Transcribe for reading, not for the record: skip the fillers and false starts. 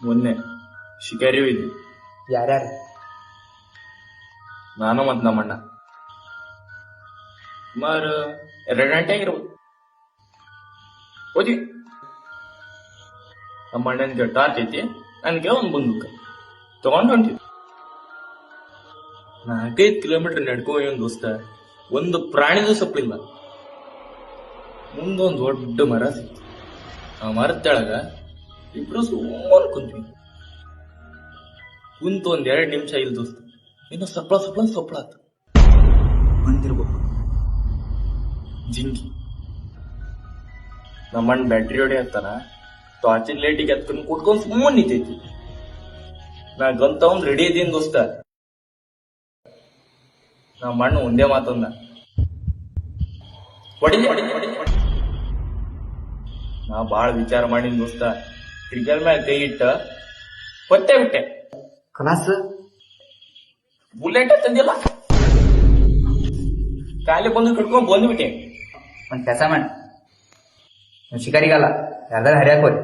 ಮೊನ್ನೆ ಶಿಕಾರಿ ಹೋಯ್ತು. ಯಾರ್ಯಾರು? ನಾನು ಮತ್ ನಮ್ಮಣ್ಣ ಸುಮಾರು 2 ಗಂಟೆ ಆಗಿರ್ಬೋದು. ಹೋದ್ವಿ. ನಮ್ಮ ಅಣ್ಣನ ಟಾರ್ಚ್ ಐತಿ, ನನ್ಗೆ ಒಂದು ಬಂದೂಕ ತಗೊಂಡು ಹೊಂಟಿವಿ. 4-5 ಕಿಲೋಮೀಟರ್ ನಡ್ಕೊ ದೋಸ್ತ, ಒಂದು ಪ್ರಾಣಿದು ಸಪ್ಲಿಲ್ಲ. ಮುಂದೊಂದು ದೊಡ್ಡ ಮರ ಸಿಕ್ತು. ಆ ಮರದ ತೆಳಗ ಇಬ್ರು ಸುಮ್ಮನೆ ಕುಂತ್ವಿ. ಕುಂತು 2 ನಿಮಿಷ ಇಲ್ಲ ದೋಸ್ತ, ಇನ್ನು ಸಪ್ಪಳ ಆತ. ಬಂದಿರ್ಬೇಕು ಜಿಂಕಿ. ನಮ್ಮಣ್ಣ ಬ್ಯಾಟ್ರಿ ಹೊಡಿ ಹತ್ತಾನ, ಟಾರ್ಚಿನ ಲೈಟಿಗೆ ಹತ್ಕೊಂಡು ಕುಟ್ಕೊಂಡ್ ಸುಮ್ಮನೆ ನಿಂತೈತಿ. ನಾ ಗಂತ ಒಂದ್ ರೆಡಿ ಇದ್ದೀನಿ ದೋಸ್ತ. ನಮ್ಮಣ್ಣ ಒಂದೇ ಮಾತಂದ, ಹೊಡಿ. ನಾ ಬಾಳ ವಿಚಾರ ಮಾಡಿನ ದೋಸ್ತ. ಕ್ರಿಕೆಟ್ ಮ್ಯಾಗ ಕೈ ಇಟ್ಟ ಹೊತ್ತೆ ಬಿಟ್ಟೆ. ಕಲಾಸ್ ಬುಲೆಟ್ ತಂದಿಲ್ಲ, ಕಾಲಿ ಬಂದು ಕಟ್ಕೊಂಡ್ ಬಂದ್ಬಿಟ್ಟೆ. ಒಂದ್ ಕೆಲಸ ಮಾಡಿ, ಶಿಕಾರಿಗಲ್ಲ ಯಾರ್ದಾರ ಹರಿಯಾಕೋರಿ.